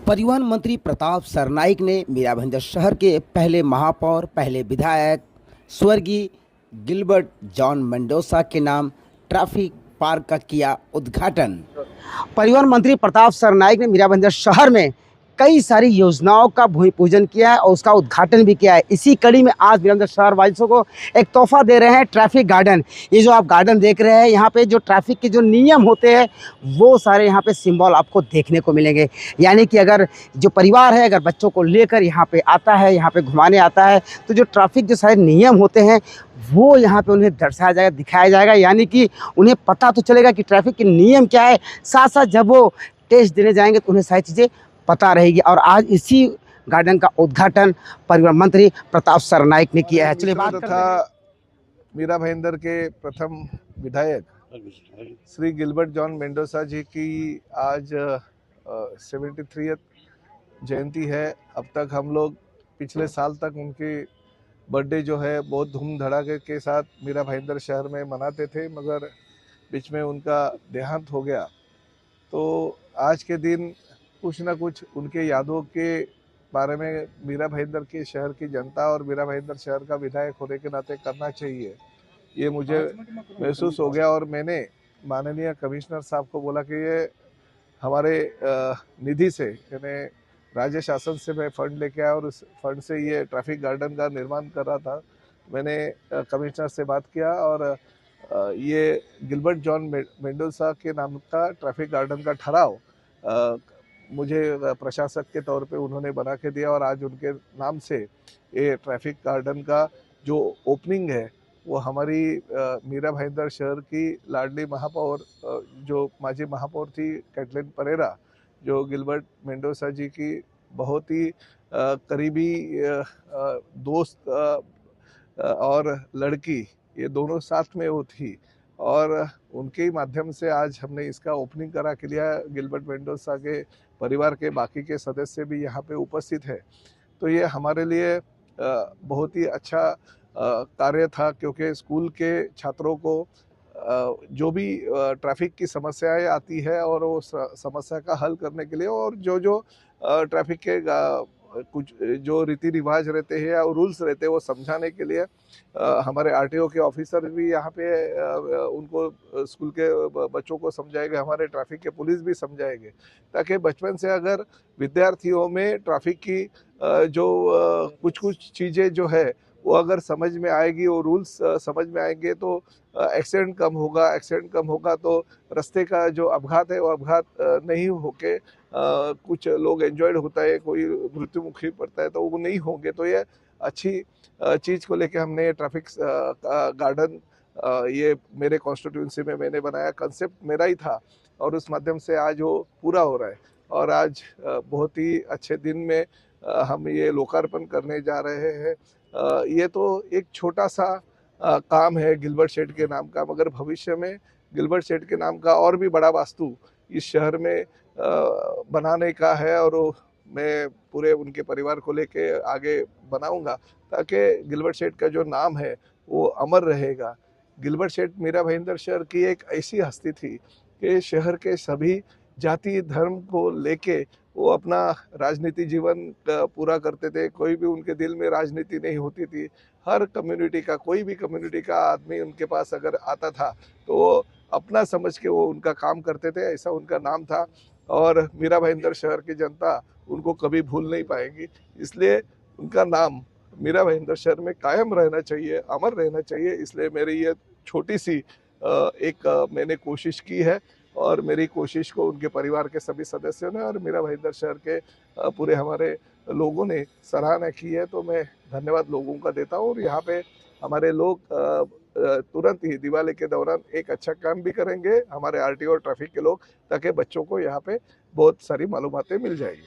परिवहन मंत्री प्रताप सरनाईक ने मीरा भाईंदर शहर के पहले महापौर, पहले विधायक स्वर्गीय गिलबर्ट जॉन मेंडोसा के नाम ट्रैफिक पार्क का किया उद्घाटन। परिवहन मंत्री प्रताप सरनाईक ने मीरा भाईंदर शहर में कई सारी योजनाओं का भूमि पूजन किया है और उसका उद्घाटन भी किया है। इसी कड़ी में आज मीरा भाईंदर शहर वासियों को एक तोहफा दे रहे हैं, ट्रैफिक गार्डन। ये जो आप गार्डन देख रहे हैं, यहाँ पे जो ट्रैफिक के जो नियम होते हैं वो सारे यहाँ पे सिंबल आपको देखने को मिलेंगे। यानी कि अगर जो परिवार है, अगर बच्चों को लेकर यहाँ पे आता है, यहाँ पे घुमाने आता है, तो जो ट्रैफिक जो सारे नियम होते हैं वो यहाँ पे उन्हें दर्शाया जाएगा, दिखाया जाएगा। यानी कि उन्हें पता तो चलेगा कि ट्रैफिक के नियम क्या है, साथ साथ जब वो टेस्ट देने जाएंगे तो उन्हें सारी चीज़ें पता रहेगी। और आज इसी गार्डन का उद्घाटन परिवहन मंत्री प्रताप सरनाईक ने किया है। चलिए बात करते हैं। मीरा भाईंदर के प्रथम विधायक श्री गिलबर्ट जॉन मेंडोसा जी की आज 73th जयंती है। अब तक हम लोग पिछले साल तक उनके बर्थडे जो है बहुत धूम धड़ाके के साथ मीरा भाईंदर शहर में मनाते थे, मगर बीच में उनका देहांत हो गया। तो आज के दिन कुछ ना कुछ उनके यादों के बारे में मीरा भाईंदर के शहर की जनता और मीरा भाईंदर शहर का विधायक होने के नाते करना चाहिए, ये मुझे महसूस हो गया। और मैंने माननीय कमिश्नर साहब को बोला कि ये हमारे निधि से, यानी राज्य शासन से मैं फंड लेके आया और उस फंड से ये ट्रैफिक गार्डन का निर्माण कर रहा था। मैंने कमिश्नर से बात किया और ये गिलबर्ट जॉन मेंडोसा के नाम का ट्रैफिक गार्डन का ठहराव मुझे प्रशासक के तौर पे उन्होंने बना के दिया। और आज उनके नाम से ये ट्रैफिक गार्डन का जो ओपनिंग है वो हमारी मीरा भाईंदर शहर की लाडली महापौर, जो माजी महापौर थी कैटलिन परेरा, जो गिलबर्ट मेंडोसा जी की बहुत ही करीबी दोस्त और लड़की, ये दोनों साथ में वो थी। और उनके ही माध्यम से आज हमने इसका ओपनिंग करा के लिया। गिलबर्ट मेंडोसा के परिवार के बाकी के सदस्य भी यहाँ पे उपस्थित है। तो ये हमारे लिए बहुत ही अच्छा कार्य था, क्योंकि स्कूल के छात्रों को जो भी ट्रैफिक की समस्याएं आती है और वो समस्या का हल करने के लिए, और जो ट्रैफिक के कुछ जो रीति रिवाज रहते हैं या रूल्स रहते हैं वो समझाने के लिए हमारे आरटीओ के ऑफिसर भी यहाँ पे उनको स्कूल के बच्चों को समझाएंगे, हमारे ट्रैफिक के पुलिस भी समझाएंगे, ताकि बचपन से अगर विद्यार्थियों में ट्रैफिक की जो कुछ चीज़ें जो है वो अगर समझ में आएगी, वो रूल्स समझ में आएंगे, तो एक्सीडेंट कम होगा तो रास्ते का जो अपघात है वो अपघात नहीं होके कुछ लोग एंजॉयड होता है, कोई मृत्युमुखी पड़ता है तो वो नहीं होंगे। तो ये अच्छी चीज़ को लेके हमने ट्रैफिक गार्डन ये मेरे कॉन्स्टिट्यूंसी में मैंने बनाया, कंसेप्ट मेरा ही था और उस माध्यम से आज वो पूरा हो रहा है। और आज बहुत ही अच्छे दिन में हम ये लोकार्पण करने जा रहे हैं। ये तो एक छोटा सा काम है गिलबर्ट शेठ के नाम का, मगर भविष्य में गिलबर्ट शेठ के नाम का और भी बड़ा वास्तु इस शहर में बनाने का है, और मैं पूरे उनके परिवार को लेके आगे बनाऊंगा, ताकि गिलबर्ट शेठ का जो नाम है वो अमर रहेगा। गिलबर्ट शेठ मीरा भाईंदर शहर की एक ऐसी हस्ती थी कि शहर के सभी जाति धर्म को लेके वो अपना राजनीति जीवन पूरा करते थे। कोई भी उनके दिल में राजनीति नहीं होती थी। हर कम्युनिटी का, कोई भी कम्युनिटी का आदमी उनके पास अगर आता था तो वो अपना समझ के वो उनका काम करते थे, ऐसा उनका नाम था। और मीरा भाईंदर शहर की जनता उनको कभी भूल नहीं पाएगी, इसलिए उनका नाम मीरा भाईंदर शहर में कायम रहना चाहिए, अमर रहना चाहिए। इसलिए मेरी ये छोटी सी मैंने कोशिश की है, और मेरी कोशिश को उनके परिवार के सभी सदस्यों ने और मीरा भाईंदर शहर के पूरे हमारे लोगों ने सराहना की है। तो मैं धन्यवाद लोगों का देता हूँ। और यहाँ पे हमारे लोग तुरंत ही दिवाली के दौरान एक अच्छा काम भी करेंगे, हमारे आरटीओ और ट्रैफिक के लोग, ताकि बच्चों को यहाँ पे बहुत सारी मालूमातें मिल जाएगी।